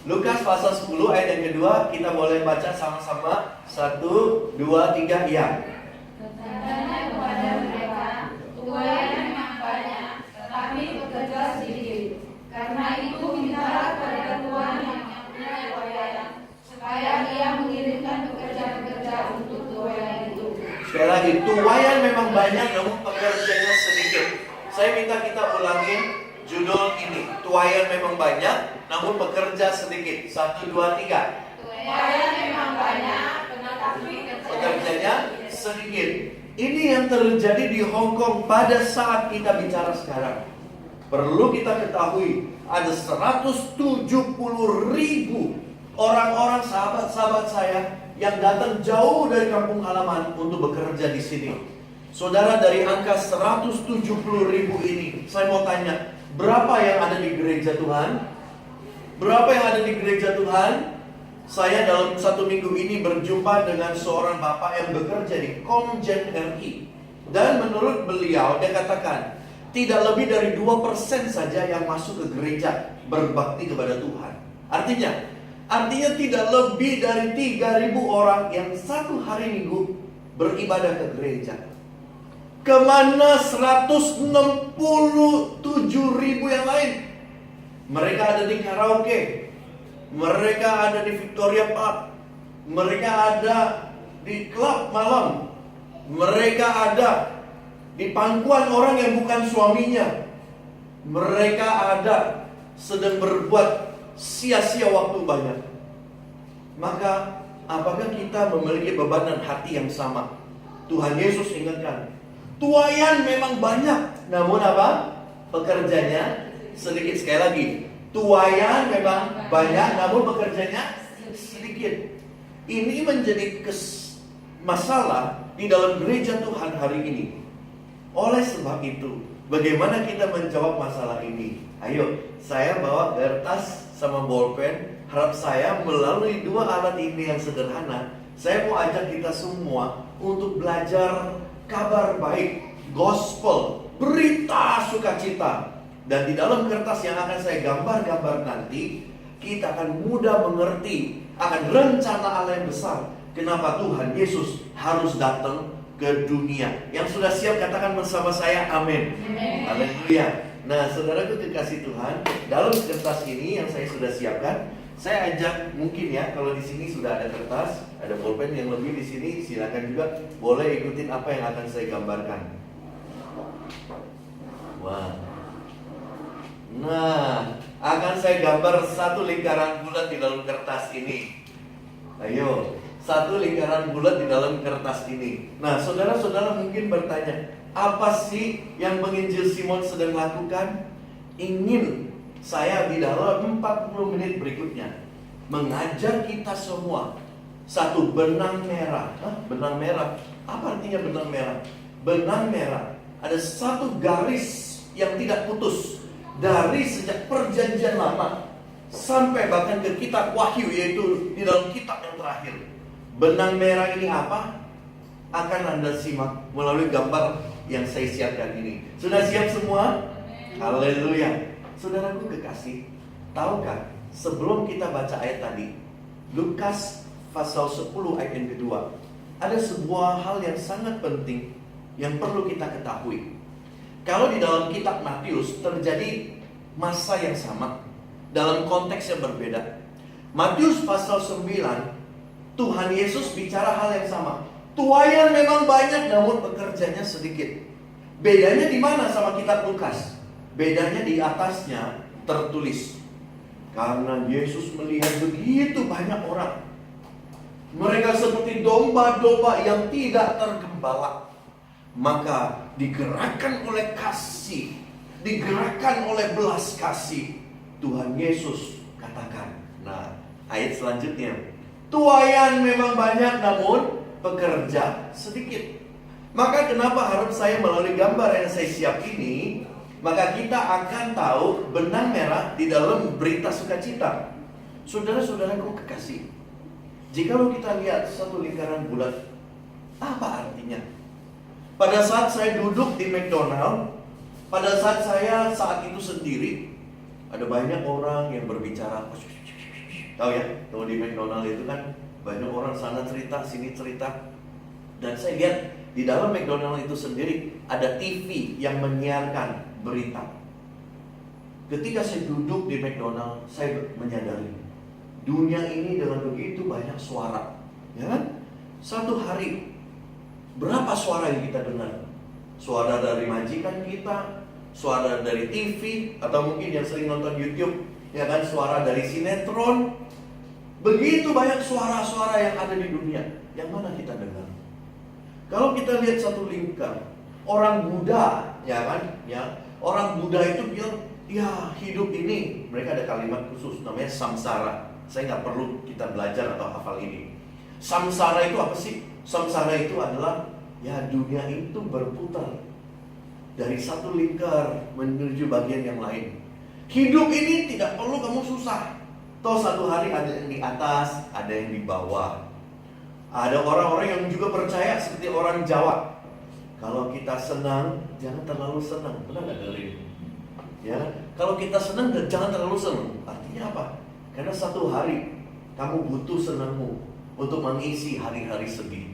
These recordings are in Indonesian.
Lukas pasal 10 ayat yang kedua, kita boleh baca sama-sama. 1, 2, 3, ya. Katanya kepada mereka, tuaian memang banyak, tetapi pekerja sedikit. Karena itu mintalah kepada Tuhan yang punya tuaian, supaya Ia mengirimkan pekerja-pekerja untuk tuaian itu. Sekali lagi, tuaian memang banyak, namun pekerjanya sedikit. Saya minta kita ulangin judul ini. Tuaian memang banyak, namun pekerja sedikit. 1, 2, 3. Tuaian memang banyak, tetapi Pekerjanya sedikit. Ini yang terjadi di Hong Kong pada saat kita bicara sekarang. Perlu kita ketahui, ada 170.000 orang-orang sahabat-sahabat saya yang datang jauh dari kampung halaman untuk bekerja di sini. Saudara, dari angka 170.000 ini, saya mau tanya, berapa yang ada di gereja Tuhan? Berapa yang ada di gereja Tuhan? Saya dalam 1 minggu ini berjumpa dengan seorang bapak yang bekerja di Komjen RI. Dan menurut beliau, dia katakan, tidak lebih dari 2% saja yang masuk ke gereja berbakti kepada Tuhan. Artinya tidak lebih dari 3.000 orang yang satu hari minggu beribadah ke gereja. Kemana 167.000 yang lain? Mereka ada di karaoke, mereka ada di Victoria Park, mereka ada di klub malam, mereka ada di pangkuan orang yang bukan suaminya, mereka ada sedang berbuat sia-sia waktu banyak. Maka apakah kita memiliki beban dan hati yang sama? Tuhan Yesus ingatkan, tuaian memang banyak, namun apa? Pekerjanya sedikit. Sekali lagi, tuaian memang banyak, namun pekerjanya sedikit. Ini menjadi masalah di dalam gereja Tuhan hari ini. Oleh sebab itu, bagaimana kita menjawab masalah ini? Ayo, saya bawa kertas sama bolpen. Harap saya melalui 2 alat ini yang sederhana, saya mau ajak kita semua untuk belajar kabar baik, gospel, berita sukacita. Dan di dalam kertas yang akan saya gambar-gambar nanti, kita akan mudah mengerti akan rencana Allah yang besar. Kenapa Tuhan Yesus harus datang ke dunia. Yang sudah siap katakan bersama saya, amin. Haleluya. Nah, saudaraku kekasih Tuhan, dalam kertas ini yang saya sudah siapkan, saya ajak mungkin ya, kalau di sini sudah ada kertas, ada bolpen yang lebih di sini, silakan juga boleh ikutin apa yang akan saya gambarkan. Wah. Nah, akan saya gambar satu lingkaran bulat di dalam kertas ini. Ayo, satu lingkaran bulat di dalam kertas ini. Nah, saudara-saudara mungkin bertanya, apa sih yang penginjil Simon sedang lakukan? Ingin saya di dalam 40 menit berikutnya mengajar kita semua satu benang merah. Benang merah. Apa artinya benang merah? Benang merah, ada satu garis yang tidak putus dari sejak perjanjian lama sampai bahkan ke kitab Wahyu, yaitu di dalam kitab yang terakhir. Benang merah ini apa? Akan Anda simak melalui gambar yang saya siapkan ini. Sudah siap semua? Haleluya. Saudaraku kekasih, tahukah sebelum kita baca ayat tadi, Lukas pasal 10 ayat yang kedua, ada sebuah hal yang sangat penting yang perlu kita ketahui. Kalau di dalam kitab Matius terjadi masa yang sama dalam konteks yang berbeda. Matius pasal 9, Tuhan Yesus bicara hal yang sama. Tuaian memang banyak, namun pekerjanya sedikit. Bedanya di mana sama kitab Lukas? Bedanya di atasnya tertulis, karena Yesus melihat begitu banyak orang, mereka seperti domba-domba yang tidak tergembala, maka digerakkan oleh kasih, digerakkan oleh belas kasih, Tuhan Yesus katakan. Nah, ayat selanjutnya, tuaian memang banyak, namun pekerja sedikit. Maka kenapa harus saya melalui gambar yang saya siap ini? Maka kita akan tahu benang merah di dalam berita sukacita. Saudara-saudaraku kekasih, jikalau kita lihat satu lingkaran bulat, apa artinya? Pada saat saya duduk di McDonald, pada saat saya saat itu sendiri, ada banyak orang yang berbicara. Tahu ya, kalau di McDonald itu kan banyak orang sana cerita, sini cerita. Dan saya lihat di dalam McDonald itu sendiri ada TV yang menyiarkan berita. Ketika saya duduk di McDonald, saya menyadari dunia ini dengan begitu banyak suara, ya kan? Satu hari berapa suara yang kita dengar? Suara dari majikan kita, suara dari TV, atau mungkin yang sering nonton YouTube, ya kan, suara dari sinetron. Begitu banyak suara-suara yang ada di dunia. Yang mana kita dengar? Kalau kita lihat satu lingkar, orang Buddha, ya kan, ya, orang Buddha itu bilang, ya hidup ini, mereka ada kalimat khusus namanya samsara. Saya nggak perlu kita belajar atau hafal ini. Samsara itu apa sih? Samsara itu adalah, ya, dunia itu berputar dari satu lingkar menuju bagian yang lain. Hidup ini tidak perlu kamu susah. Toh satu hari ada yang di atas, ada yang di bawah. Ada orang-orang yang juga percaya seperti orang Jawa. Kalau kita senang, jangan terlalu senang. Benar nggak dengerin? Ya, kalau kita senang, jangan terlalu senang. Artinya apa? Karena satu hari kamu butuh senangmu untuk mengisi hari-hari sedih.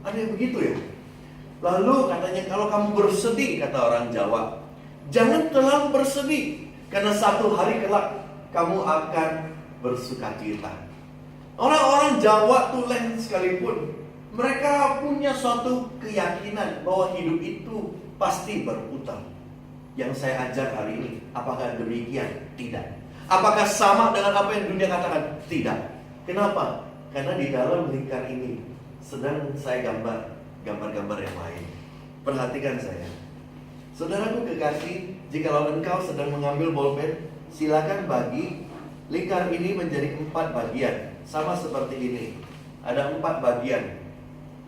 Ada yang begitu ya? Lalu katanya kalau kamu bersedih, kata orang Jawa, jangan terlalu bersedih, karena satu hari kelak kamu akan bersukacita. Orang-orang Jawa tulen sekalipun, mereka punya suatu keyakinan bahwa hidup itu pasti berputar. Yang saya ajar hari ini, apakah demikian? Tidak. Apakah sama dengan apa yang dunia katakan? Tidak. Kenapa? Karena di dalam lingkar ini sedang saya gambar-gambar yang lain. Perhatikan saya. Saudaraku kekasih, jikalau engkau sedang mengambil bolpen, silakan bagi lingkar ini menjadi 4 bagian. Sama seperti ini. Ada 4 bagian.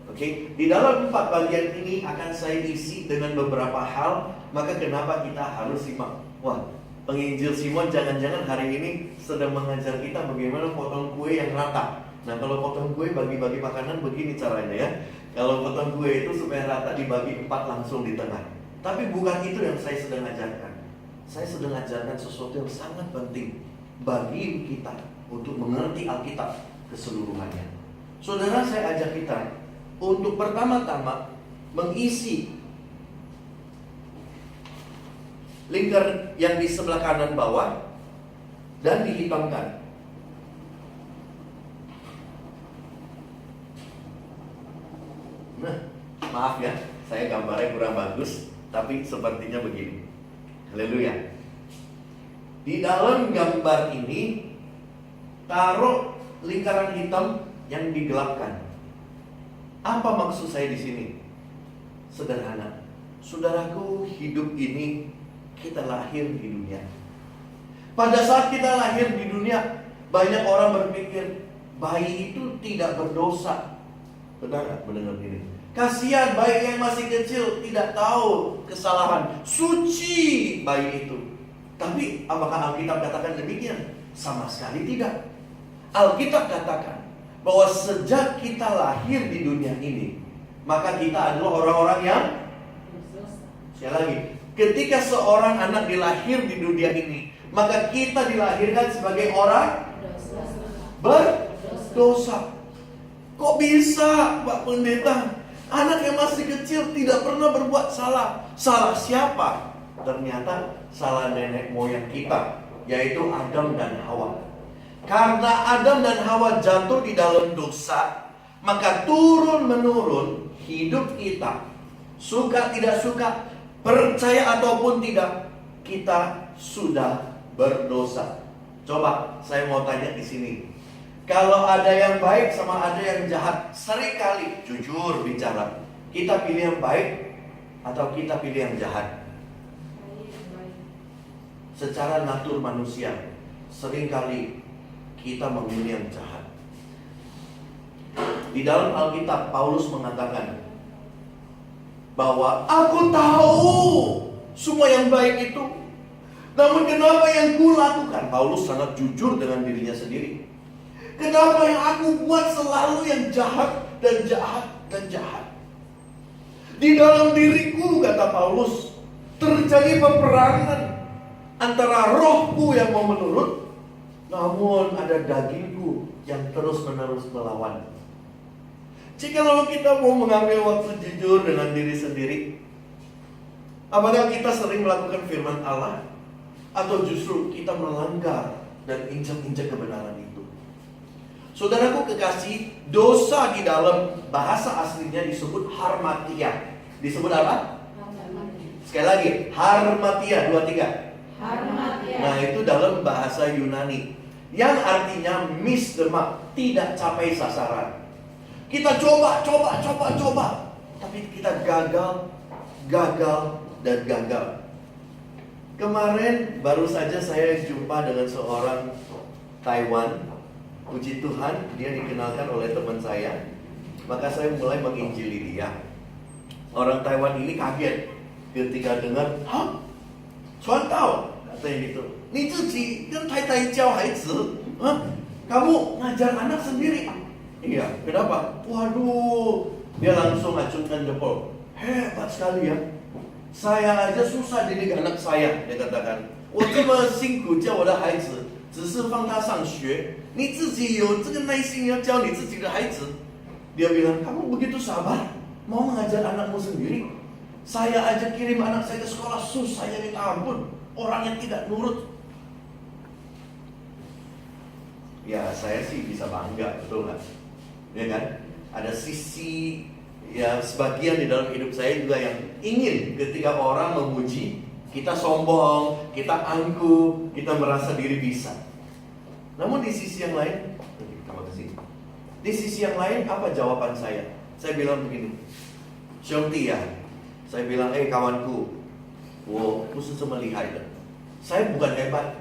Oke, di dalam 4 bagian ini akan saya isi dengan beberapa hal. Maka kenapa kita harus simak? Wah, penginjil Simon jangan-jangan hari ini sedang mengajar kita bagaimana potong kue yang rata. Nah, kalau potong kue bagi-bagi makanan begini caranya ya. Kalau potong kue itu supaya rata dibagi 4 langsung di tengah. Tapi bukan itu yang saya sedang ajarkan. Saya sedang ajarkan sesuatu yang sangat penting bagi kita untuk mengerti Alkitab keseluruhannya. Saudara, saya ajak kita untuk pertama-tama mengisi lingkar yang di sebelah kanan bawah dan dihitamkan. Nah, maaf ya, saya gambarnya kurang bagus, tapi sepertinya begini. Haleluya. Di dalam gambar ini taruh lingkaran hitam yang digelapkan. Apa maksud saya di sini? Sederhana. Saudaraku, hidup ini kita lahir di dunia. Pada saat kita lahir di dunia, banyak orang berpikir bayi itu tidak berdosa. Benar nggak mendengar ini? Kasihan bayi yang masih kecil, tidak tahu kesalahan. Suci bayi itu. Tapi apakah Alkitab katakan demikian? Sama sekali tidak. Alkitab katakan bahwa sejak kita lahir di dunia ini, maka kita adalah orang-orang yang sekali lagi, ketika seorang anak dilahir di dunia ini, maka kita dilahirkan sebagai orang berdosa. Kok bisa, Pak Pendeta? Anak yang masih kecil tidak pernah berbuat salah. Salah siapa? Ternyata salah nenek moyang kita, yaitu Adam dan Hawa. Karena Adam dan Hawa jatuh di dalam dosa, maka turun-menurun hidup kita, suka tidak suka, percaya ataupun tidak, kita sudah berdosa. Coba saya mau tanya di sini. Kalau ada yang baik sama ada yang jahat, seringkali jujur bicara, kita pilih yang baik atau kita pilih yang jahat? Secara natur manusia, seringkali kita memilih yang jahat. Di dalam Alkitab, Paulus mengatakan bahwa aku tahu semua yang baik itu, namun kenapa yang kulakukan? Paulus sangat jujur dengan dirinya sendiri. Kenapa yang aku buat selalu yang jahat dan jahat dan jahat? Di dalam diriku, kata Paulus, terjadi peperangan antara rohku yang mau menurut namun ada dagingku yang terus-menerus melawan. Jikalau kita mau mengambil waktu jujur dengan diri sendiri, apakah kita sering melakukan firman Allah, atau justru kita melanggar dan injak-injak kebenaran itu? Saudaraku kekasih, dosa di dalam bahasa aslinya disebut harmatia. Disebut apa? Sekali lagi, harmatia, 2, 3. Harmatia. Nah, itu dalam bahasa Yunani, yang artinya miss the mark, tidak capai sasaran. Kita coba, tapi kita gagal, dan gagal. Kemarin baru saja saya jumpa dengan seorang Taiwan. Puji Tuhan, dia dikenalkan oleh teman saya. Maka saya mulai menginjili dia. Orang Taiwan ini kaget ketika dengar, "Hah? 传道," katanya gitu. "Ni ziji跟太太教孩子?" "Hah? Kamu ngajar anak sendiri?" "Iya." "Kenapa?" Waduh, dia langsung acungkan jempol. "Hebat sekali ya. Saya aja susah didik anak saya," dia katakan. "我这么辛苦教我的孩子，只是放他上学，你自己有这个耐心要教你自己的孩子." Dia bilang, "Kamu begitu sabar, mau mengajar anakmu sendiri? Saya aja kirim anak saya ke sekolah susah ya minta ampun, orangnya tidak nurut." Ya, saya sih bisa bangga, betul nggak? Ya kan? Ada sisi, ya sebagian di dalam hidup saya juga yang ingin ketika orang memuji, kita sombong, kita angkuh, kita merasa diri bisa. Namun di sisi yang lain, di sisi yang lain apa jawaban saya? Saya bilang begini, "兄弟ya," saya bilang, "kawanku, 我不是这么厉害的. Saya bukan hebat.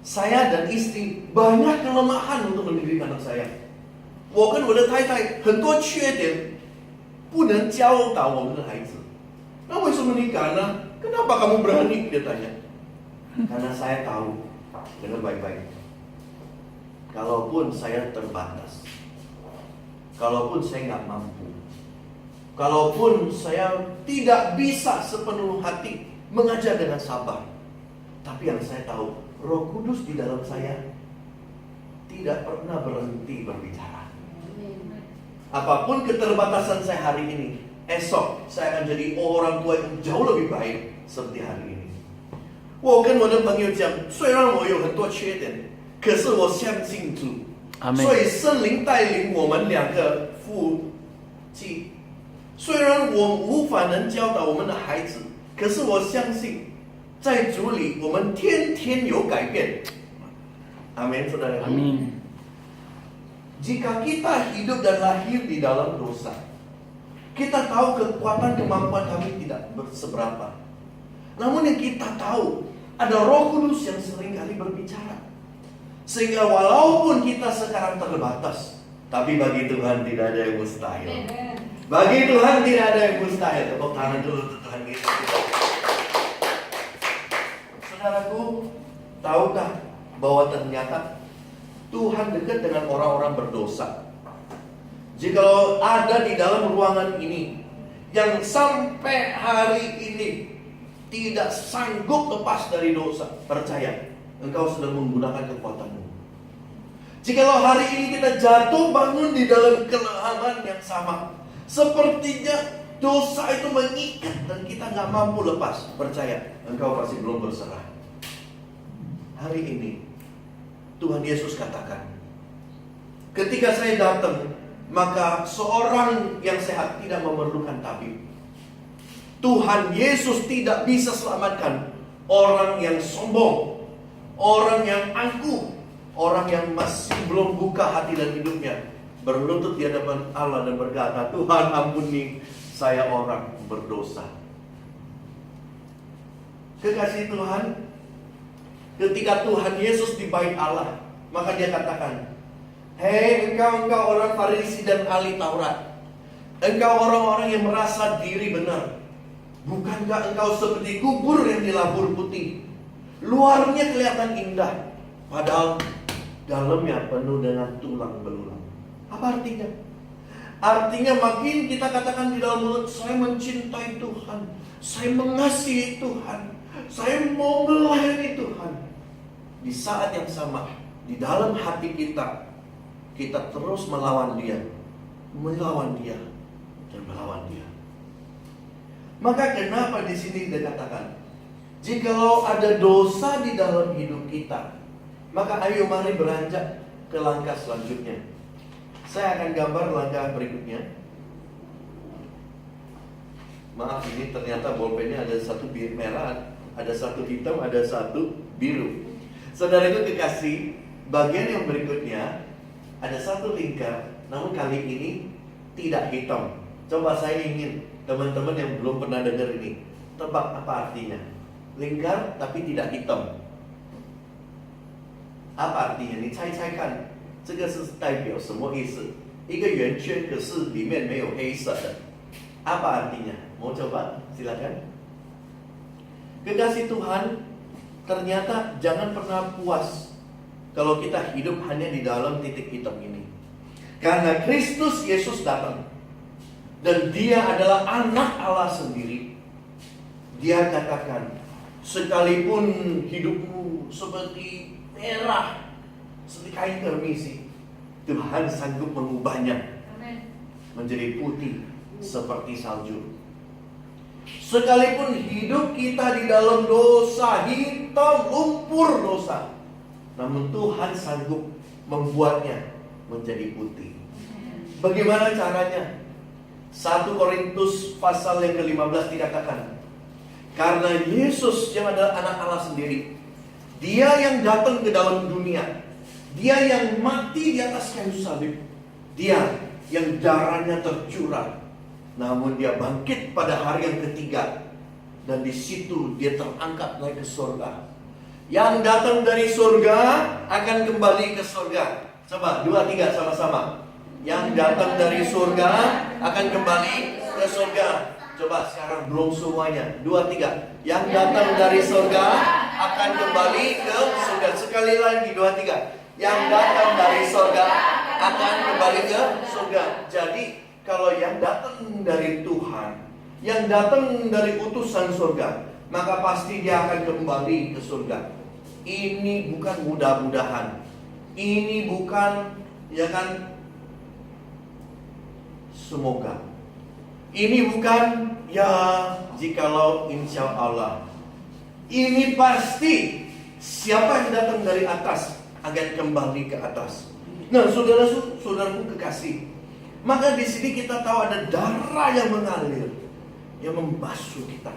Saya dan istri banyak kelemahan untuk mendidik anak saya. 我跟我的太太很多缺点，不能教导我们的孩子。那为什么你敢呢？ Kenapa kamu berani?" dia tanya. Karena saya tahu, dengar baik-baik, kalaupun saya terbatas, kalaupun saya nggak mampu, kalaupun saya tidak bisa sepenuh hati mengajar dengan sabar, tapi yang saya tahu, Roh Kudus di dalam saya tidak pernah berhenti berbicara. Apapun keterbatasan saya hari ini, esok saya akan jadi orang tua yang jauh lebih baik seperti hari ini. 我跟我的朋友讲，虽然我有很多缺点，可是我相信主。所以圣灵带领我们两个夫妻，虽然我无法能教导我们的孩子，可是我相信在主里我们天天有改变。Amin, saudara. Amin. Jika kita hidup dan lahir di dalam dosa, kita tahu kekuatan kemampuan kami tidak seberapa. Namun yang kita tahu, ada Roh Kudus yang seringkali berbicara. Sehingga walaupun kita sekarang terbatas, tapi bagi Tuhan tidak ada yang mustahil. Bagi Tuhan tidak ada yang mustahil. Tepuk tangan dulu untuk Tuhan kita. Saudaraku, tahukah bahwa ternyata Tuhan dekat dengan orang-orang berdosa? Jikalau ada di dalam ruangan ini yang sampai hari ini tidak sanggup lepas dari dosa, percaya, engkau sedang menggunakan kekuatanmu. Jikalau hari ini kita jatuh bangun di dalam kelemahan yang sama, sepertinya dosa itu mengikat dan kita nggak mampu lepas, percaya, engkau pasti belum berserah. Hari ini Tuhan Yesus katakan, ketika saya datang, maka seorang yang sehat tidak memerlukan tabib. Tuhan Yesus tidak bisa selamatkan orang yang sombong, orang yang angkuh, orang yang masih belum buka hati dan hidupnya, berlutut di hadapan Allah dan berkata, "Tuhan ampuni saya orang berdosa." Kekasih Tuhan, ketika Tuhan Yesus di bait Allah, maka dia katakan, "Hei engkau orang Farisi dan ahli Taurat, engkau orang-orang yang merasa diri benar. Bukankah engkau seperti kubur yang dilabur putih? Luarnya kelihatan indah, padahal dalamnya penuh dengan tulang belulang." Apa artinya? Artinya makin kita katakan di dalam mulut, saya mencintai Tuhan, saya mengasihi Tuhan, saya mau melayani Tuhan. di saat yang sama, di dalam hati kita, kita terus melawan dia, dan melawan dia. Maka kenapa di sini dikatakan, jikalau ada dosa di dalam hidup kita, maka ayo mari beranjak ke langkah selanjutnya. Saya akan gambar langkah berikutnya. Maaf, ini ternyata bolpennya ada satu merah, ada satu hitam, ada satu biru. Saudaraku kekasih, bagian yang berikutnya ada satu lingkar, namun kali ini tidak hitam. Coba saya ingin teman-teman yang belum pernah dengar ini tebak apa artinya. Lingkar tapi tidak hitam. Apa artinya? 你猜猜看，这个是代表什么意思？一个圆圈，可是里面没有黑色的。Apa artinya? Mau coba? Silakan. Kekasih Tuhan, ternyata jangan pernah puas kalau kita hidup hanya di dalam titik hitam ini. Karena Kristus Yesus datang dan dia adalah anak Allah sendiri. Dia katakan, sekalipun hidupmu seperti merah, seperti kain permisi, Tuhan sanggup mengubahnya menjadi putih seperti salju. Sekalipun hidup kita di dalam dosa, hitam, lumpur dosa, namun Tuhan sanggup membuatnya menjadi putih. Bagaimana caranya? 1 Korintus pasal yang ke-15 dikatakan, karena Yesus yang adalah anak Allah sendiri, dia yang datang ke dalam dunia, dia yang mati di atas kayu salib, dia yang darahnya tercurah, namun dia bangkit pada hari yang ketiga, dan di situ dia terangkat naik ke surga. Yang datang dari surga akan kembali ke surga. Coba 2, 3 sama-sama. Yang datang dari surga akan kembali ke surga. Coba sekarang belum semuanya. 2, 3. Yang datang dari surga akan kembali ke surga. Sekali lagi 2, 3. Yang datang dari surga akan kembali ke surga. Jadi kalau yang datang dari Tuhan, yang datang dari utusan surga, maka pasti dia akan kembali ke surga. Ini bukan mudah-mudahan. Ini bukan, ya kan, semoga. Ini bukan, ya, jikalau insya Allah. Ini pasti siapa yang datang dari atas akan kembali ke atas. Nah, saudaraku kekasih, maka di sini kita tahu ada darah yang mengalir, yang membasuh kita.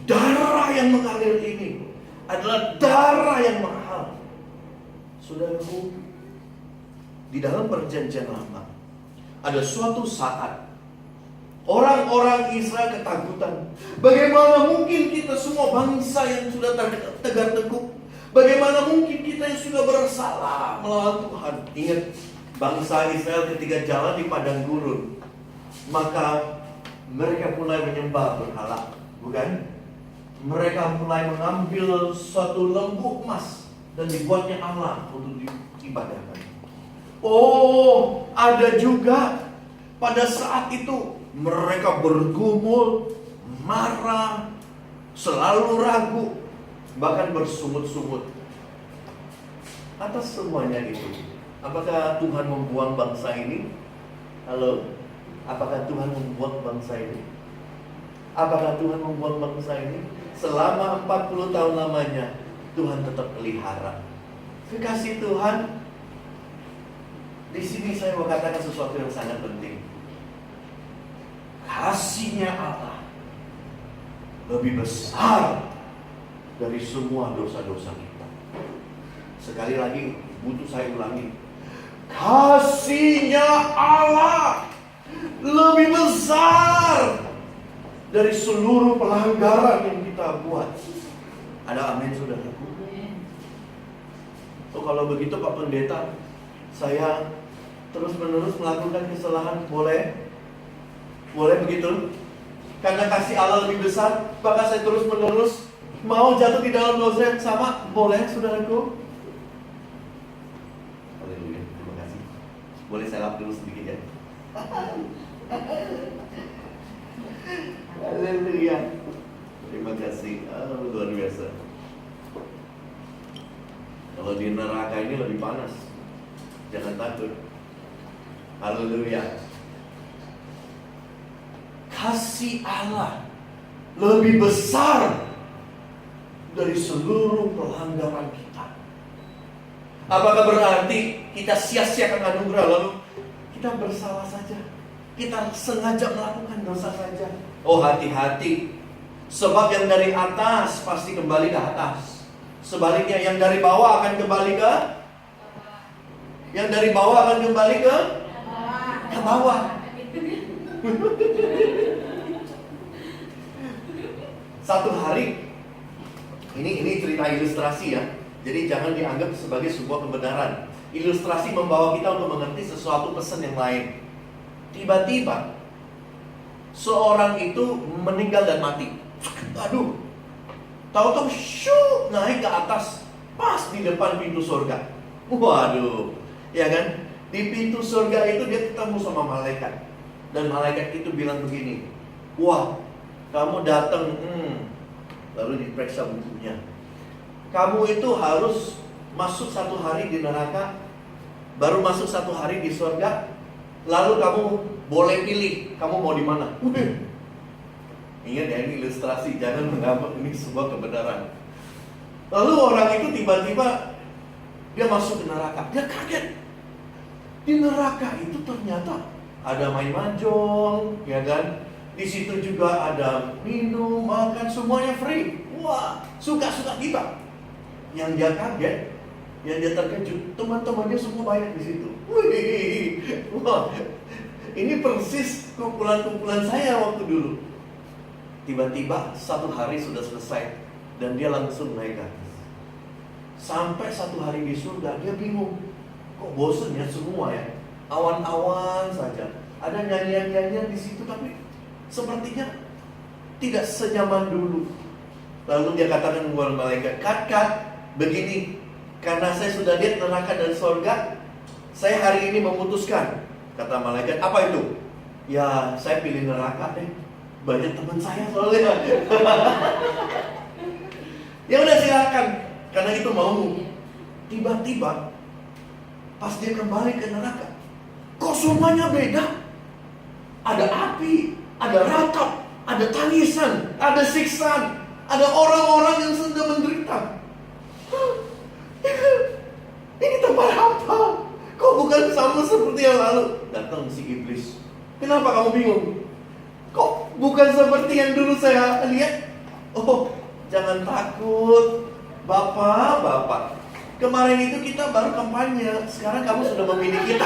Darah yang mengalir ini adalah darah yang mahal. Saudaraku, di dalam perjanjian lama ada suatu saat orang-orang Israel ketakutan. Bagaimana mungkin kita semua bangsa yang sudah tegar teguh, bagaimana mungkin kita yang sudah bersalah melawan Tuhan. Ingat, bangsa Israel ketika jalan di padang gurun, maka mereka mulai menyembah berhala, bukan? Mereka mulai mengambil suatu lembu emas dan dibuatnya Allah untuk diibadahkan. Oh, ada juga pada saat itu mereka bergumul, marah, selalu ragu, bahkan bersungut-sungut. Atas semuanya itu, apakah Tuhan membuang bangsa ini? Halo, apakah Tuhan membuang bangsa ini? Apakah Tuhan membuang bangsa ini? Selama 40 tahun lamanya Tuhan tetap pelihara. Kekasih Tuhan, di sini saya mau katakan sesuatu yang sangat penting. Kasihnya Allah lebih besar dari semua dosa-dosa kita. Sekali lagi, butuh saya ulangi. Kasihnya Allah lebih besar dari seluruh pelanggaran yang kita buat. Ada amin, saudaraku? So, kalau begitu Pak Pendeta, saya terus-menerus melakukan kesalahan, boleh? Boleh begitu? Karena kasih Allah lebih besar, maka saya terus-menerus mau jatuh di dalam dosa yang sama, boleh, saudaraku? Haleluya, terima kasih. Boleh saya lap dulu sedikit ya? Haleluya. Terima kasih. Luar biasa. Kalau di neraka ini lebih panas. Jangan takut. Haleluya. Kasih Allah lebih besar dari seluruh pelanggaran kita. Apakah berarti kita sia-siakan anugerah lalu kita bersalah saja? Kita sengaja melakukan dosa saja? Oh, hati-hati. Sebab yang dari atas pasti kembali ke atas. Sebaliknya yang dari bawah akan kembali ke bawah. Satu hari, ini cerita ilustrasi ya. Jadi jangan dianggap sebagai sebuah kebenaran. Ilustrasi membawa kita untuk mengerti sesuatu pesan yang lain. Tiba-tiba seorang itu meninggal dan mati. Aduh, tahu-tahu syuk naik ke atas, pas di depan pintu surga. Waduh, ya kan? Di pintu surga itu dia ketemu sama malaikat. Dan malaikat itu bilang begini, wah, kamu datang, lalu diperiksa bukunya. Kamu itu harus masuk 1 hari di neraka, baru masuk 1 hari di surga, lalu kamu boleh pilih, kamu mau di mana? Ingat ya, ini ilustrasi, jangan menganggap ini sebuah kebenaran. Lalu orang itu tiba-tiba dia masuk ke neraka, dia kaget. Di neraka itu ternyata ada main mahjong, ya kan? Di situ juga ada minum, makan, semuanya free. Wah, suka-suka kita. Yang dia kaget, yang dia terkejut, teman-temannya semua banyak di situ. Wih, wah, ini persis kumpulan-kumpulan saya waktu dulu. Tiba-tiba 1 hari sudah selesai dan dia langsung naik ke atas. Sampai 1 hari di surga, dia bingung. Kok bosen ya semua ya? Awan-awan saja. Ada nyanyian-nyanyian di situ, tapi sepertinya tidak senyaman dulu. Lalu dia katakan kepada malaikat, kat, begini, karena saya sudah lihat neraka dan surga, saya hari ini memutuskan. Kata malaikat, apa itu? Ya, saya pilih neraka deh. Banyak teman saya soalnya. Ya udah silakan, karena itu maumu. Tiba-tiba pas dia kembali ke neraka, kok semuanya beda? Ada api, ada ratap, ada tangisan, ada siksaan, ada orang-orang yang sedang menderita. Ini tempat apa? Kok bukan sama seperti yang lalu? Datang si iblis. Kenapa kamu bingung? Kok bukan seperti yang dulu saya lihat? Oh, jangan takut, Bapak. Kemarin itu kita baru kampanye, sekarang kamu sudah memilih kita.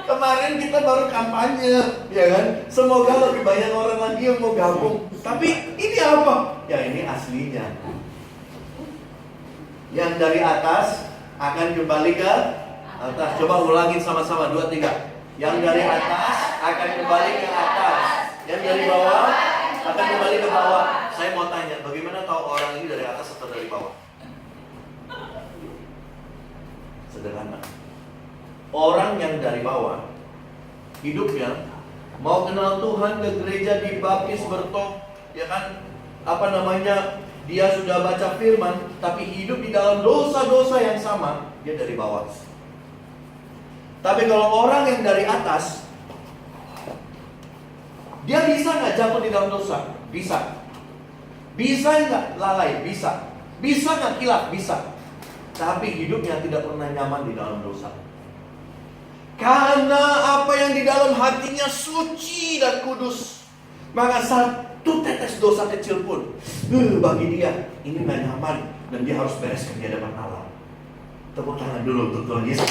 Kemarin kita baru kampanye, ya kan? Semoga lebih banyak orang lagi yang mau gabung. Tapi ini apa? Ya ini aslinya. Yang dari atas akan kembali ke atas. Coba ulangin sama-sama, 2, 3. Yang dari atas akan kembali ke atas. Yang dari bawah akan kembali ke bawah. Saya mau tanya, bagaimana tahu orang ini dari atas atau dari bawah? Sederhana. Orang yang dari bawah, hidupnya mau kenal Tuhan, ke gereja, dibaptis, bertobat, ya kan? Dia sudah baca firman, tapi hidup di dalam dosa-dosa yang sama, dia dari bawah. Tapi kalau orang yang dari atas, dia bisa nggak jatuh di dalam dosa? Bisa. Bisa nggak lalai? Bisa. Bisa nggak kilaf? Bisa. Tapi hidupnya tidak pernah nyaman di dalam dosa. Karena apa yang di dalam hatinya suci dan kudus, maka 1 tetes dosa kecil pun bagi dia ini nggak nyaman, dan dia harus bereskan di hadapan Allah. Tepuk tangan dulu untuk Tuhan Yesus.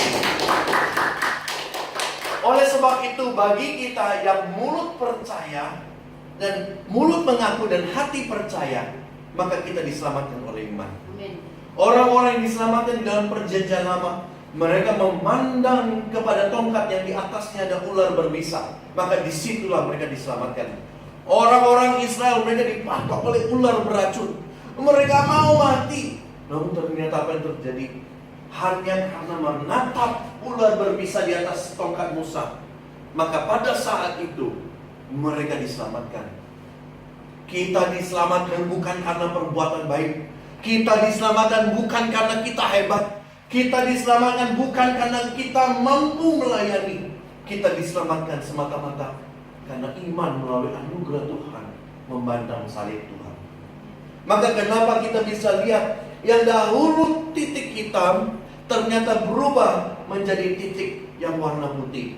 Oleh sebab itu, bagi kita yang mulut percaya dan mulut mengaku dan hati percaya, maka kita diselamatkan oleh iman. Orang-orang yang diselamatkan di dalam perjanjian lama, mereka memandang kepada tongkat yang di atasnya ada ular berbisa, maka disitulah mereka diselamatkan. Orang-orang Israel, mereka dipatok oleh ular beracun, mereka mau mati, namun ternyata apa yang terjadi? Hanya karena menatap ular berbisa di atas tongkat Musa, maka pada saat itu mereka diselamatkan. Kita diselamatkan bukan karena perbuatan baik. Kita diselamatkan bukan karena kita hebat. Kita diselamatkan bukan karena kita mampu melayani. Kita diselamatkan semata-mata karena iman melalui anugerah Tuhan memandang salib Tuhan. Maka kenapa kita bisa lihat yang dahulu titik hitam ternyata berubah menjadi titik yang warna putih.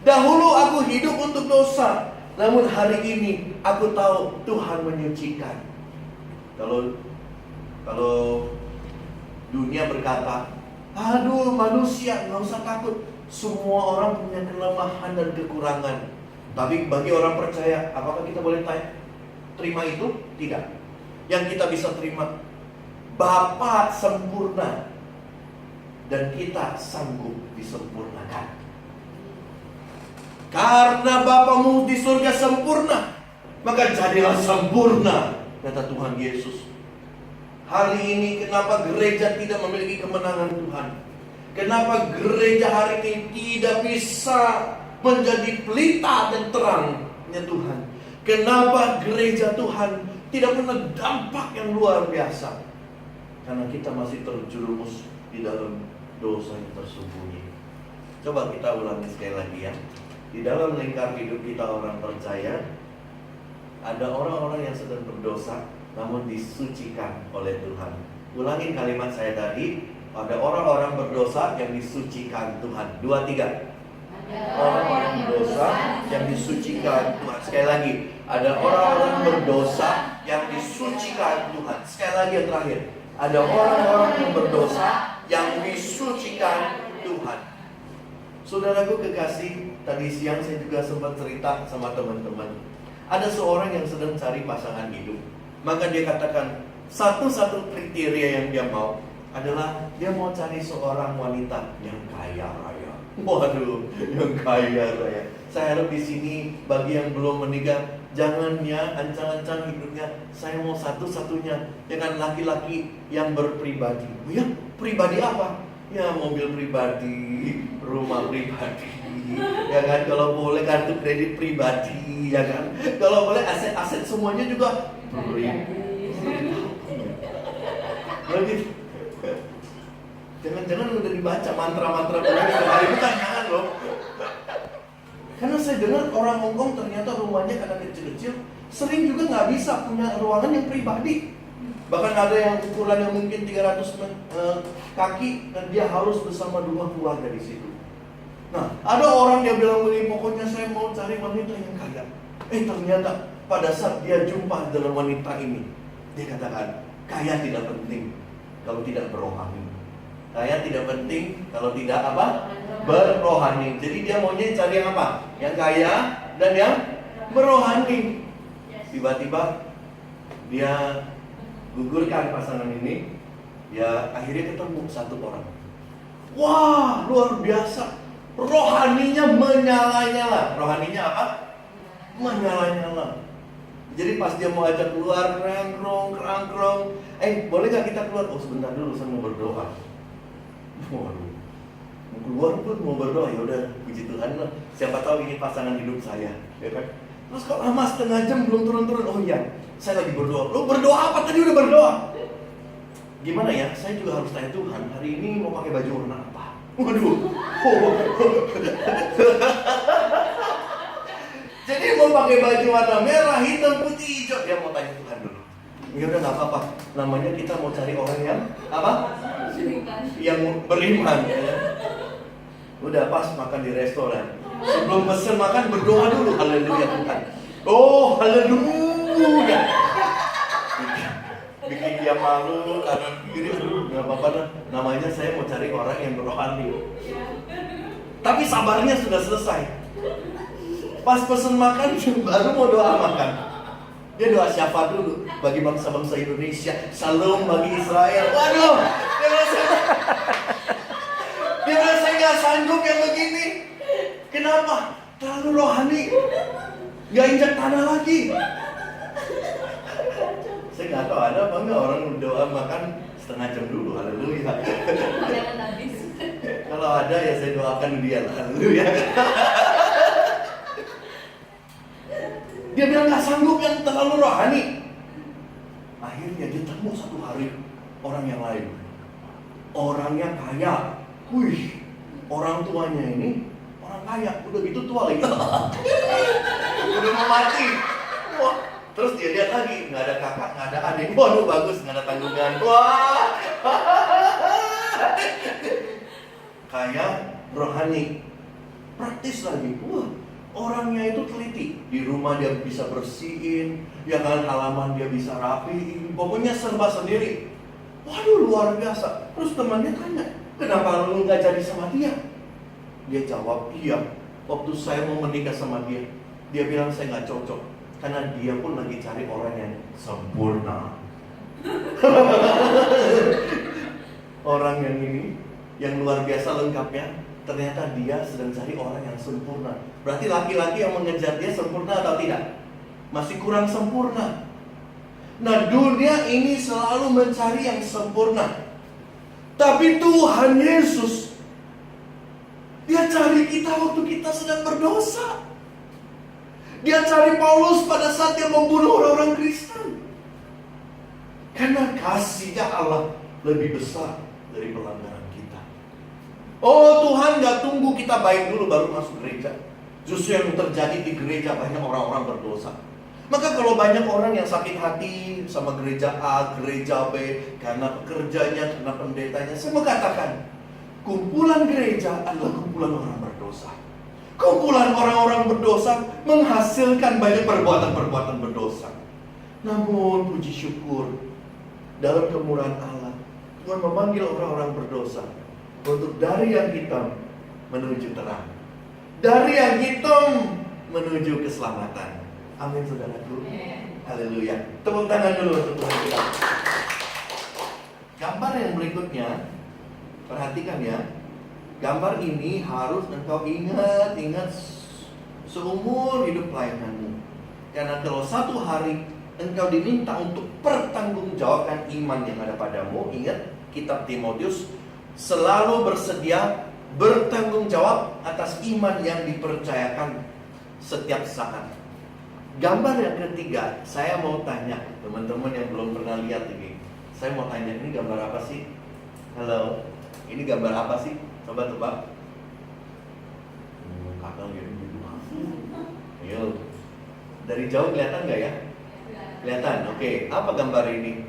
Dahulu aku hidup untuk dosa, namun hari ini aku tahu Tuhan menyucikan. Kalau dunia berkata, aduh manusia nggak usah takut, semua orang punya kelemahan dan kekurangan. Tapi bagi orang percaya, apakah kita boleh terima itu? Tidak. Yang kita bisa terima, Bapa sempurna dan kita sanggup disempurnakan. Karena Bapamu di surga sempurna, maka jadilah sempurna, kata Tuhan Yesus. Hari ini kenapa gereja tidak memiliki kemenangan Tuhan? Kenapa gereja hari ini tidak bisa menjadi pelita dan terangnya Tuhan? Kenapa gereja Tuhan tidak punya dampak yang luar biasa? Karena kita masih terjerumus di dalam dosa yang tersembunyi. Coba kita ulangi sekali lagi ya. Di dalam lingkar hidup kita orang percaya, ada orang-orang yang sedang berdosa namun disucikan oleh Tuhan. Ulangin kalimat saya tadi. Ada orang-orang berdosa yang disucikan Tuhan. 2, 3. Orang-orang berdosa yang disucikan Tuhan. Sekali lagi, ada orang-orang berdosa yang disucikan Tuhan. Sekali lagi yang terakhir, ada orang-orang yang berdosa yang disucikan Tuhan. Saudaraku kekasih, tadi siang saya juga sempat cerita sama teman-teman. Ada seorang yang sedang cari pasangan hidup. Maka dia katakan, satu-satu kriteria yang dia mau adalah dia mau cari seorang wanita yang kaya raya. Waduh, yang kaya raya. Saya harap di sini bagi yang belum menikah, jangan ya ancang-ancang hidupnya. Saya mau satu-satunya dengan laki-laki yang berpribadi. Oh ya, pribadi apa? Ya mobil pribadi, rumah pribadi, ya kan? Kalau boleh kartu kredit pribadi, ya kan? Kalau boleh aset-aset semuanya juga pribadi. Begitu. Jangan-jangan udah dibaca mantra-mantra hari bukan, jangan loh. Karena saya dengar orang Hongkong ternyata rumahnya karena kecil-kecil, sering juga nggak bisa punya ruangan yang pribadi. Bahkan ada yang ukurannya mungkin 300 kaki dan dia harus bersama 2 keluarga di situ. Nah, ada orang yang bilang begini, pokoknya saya mau cari wanita yang kaya. Ternyata pada saat dia jumpa dengan wanita ini, dia katakan, kaya tidak penting kalau tidak berohani. Kaya tidak penting kalau tidak apa? Berohani. Jadi dia maunya cari yang apa? Yang kaya dan yang berohani. Tiba-tiba dia gugurkan pasangan ini. Ya akhirnya ketemu satu orang. Wah, luar biasa. Rohaninya menyala-nyala. Rohaninya apa? Menyala-nyala. Jadi pas dia mau ajak keluar, kerangkrong, boleh gak kita keluar? Oh sebentar dulu, saya mau berdoa. Waduh, mau keluar pun mau berdoa. Ya udah, puji Tuhan lah. Siapa tahu ini pasangan hidup saya, ya kan? Terus kok lama setengah jam belum turun-turun. Oh iya, saya lagi berdoa. Lo berdoa apa? Tadi udah berdoa. Gimana ya? Saya juga harus tanya Tuhan. Hari ini mau pakai baju warna apa? Waduh. Jadi mau pakai baju warna merah, hitam, putih, hijau. Dia mau tanya Tuhan dulu. Ya udah nggak apa-apa. Namanya kita mau cari orang yang apa? Yang beriman. Ya. Udah pas makan di restoran. Sebelum pesen makan berdoa dulu. Haleluya Tuhan. Oh haleluya. Bikin dia malu kanan kiri. Nggak apa-apa dah. Namanya saya mau cari orang yang berohani. Tapi sabarnya sudah selesai. Pas pesen makan baru mau doa makan. Dia doa syafaat dulu bagi bangsa-bangsa Indonesia, salam bagi Israel. Waduh, dia bilang saya nggak sanggup yang begini. Kenapa? Terlalu rohani, nggak injak tanah lagi. Saya nggak tahu ada apa nggak orang doa makan setengah jam dulu. Haleluya. Kalau ada ya saya doakan dia. Haleluya. Dia bilang nggak sanggup yang terlalu rohani. Akhirnya dia temu satu hari orang yang lain. Orangnya kaya. Wih, orang tuanya ini orang kaya. Udah gitu tua lagi. Udah mau mati. Wah, terus dia lihat lagi, nggak ada kakak, nggak ada adik. Waduh bagus, nggak ada tanggungan. Wah, kaya, rohani, praktis lagi. Wah, orangnya itu teliti. Di rumah dia bisa bersihin, ya kan, halaman dia bisa rapiin. Pokoknya serba sendiri. Waduh, luar biasa. Terus temannya tanya, kenapa lu nggak jadi sama dia? Dia jawab, iya. Waktu saya mau menikah sama dia, dia bilang saya nggak cocok. Karena dia pun lagi cari orang yang sempurna. Orang yang ini, yang luar biasa lengkapnya, ternyata dia sedang cari orang yang sempurna. Berarti laki-laki yang mengejar dia sempurna atau tidak? Masih kurang sempurna. Nah, dunia ini selalu mencari yang sempurna. Tapi Tuhan Yesus, dia cari kita waktu kita sedang berdosa. Dia cari Paulus pada saat dia membunuh orang-orang Kristen. Karena kasihnya Allah lebih besar dari pelanggaran kita. Oh, Tuhan gak tunggu kita baik dulu baru masuk gereja. Justru yang terjadi di gereja banyak orang-orang berdosa. Maka kalau banyak orang yang sakit hati sama gereja A, gereja B, karena pekerjanya, karena pendetanya, saya mau katakan, kumpulan gereja adalah kumpulan orang berdosa. Kumpulan orang-orang berdosa menghasilkan banyak perbuatan-perbuatan berdosa. Namun puji syukur, dalam kemurahan Allah, Tuhan memanggil orang-orang berdosa untuk dari yang hitam menuju terang, dari yang hitam menuju keselamatan. Amin, saudaraku. Haleluya. Tepuk tangan dulu untuk Tuhan kita. Gambar yang berikutnya, perhatikan ya. Gambar ini harus engkau ingat seumur hidup pelayananmu. Karena kalau satu hari engkau diminta untuk pertanggungjawabkan iman yang ada padamu, ingat kitab Timotius, selalu bersedia bertanggung jawab atas iman yang dipercayakan setiap saat. Gambar yang ketiga, saya mau tanya teman-teman yang belum pernah lihat ini. Saya mau tanya, ini gambar apa sih? Halo, ini gambar apa sih? Coba tebak. Kakak gitu. Ayo. Dari jauh kelihatan nggak ya? Kelihatan. Oke. Apa gambar ini?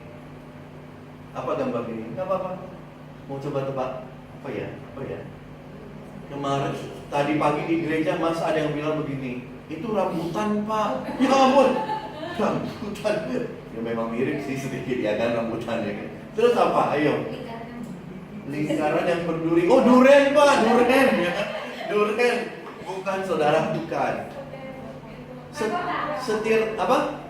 Apa gambar ini? Nggak apa-apa. Mau coba tebak? Apa ya? Apa ya? Kemarin tadi pagi di gereja Mas ada yang bilang begini. Itu rambutan, Pak. Ya ampun. Rambutan. Ya memang mirip sih sedikit ya kan rambutannya. Terus apa? Ayo. Lingkaran yang berduri. Oh, duren, Pak. Duren ya. Duren. Bukan, saudara, bukan. Setir apa?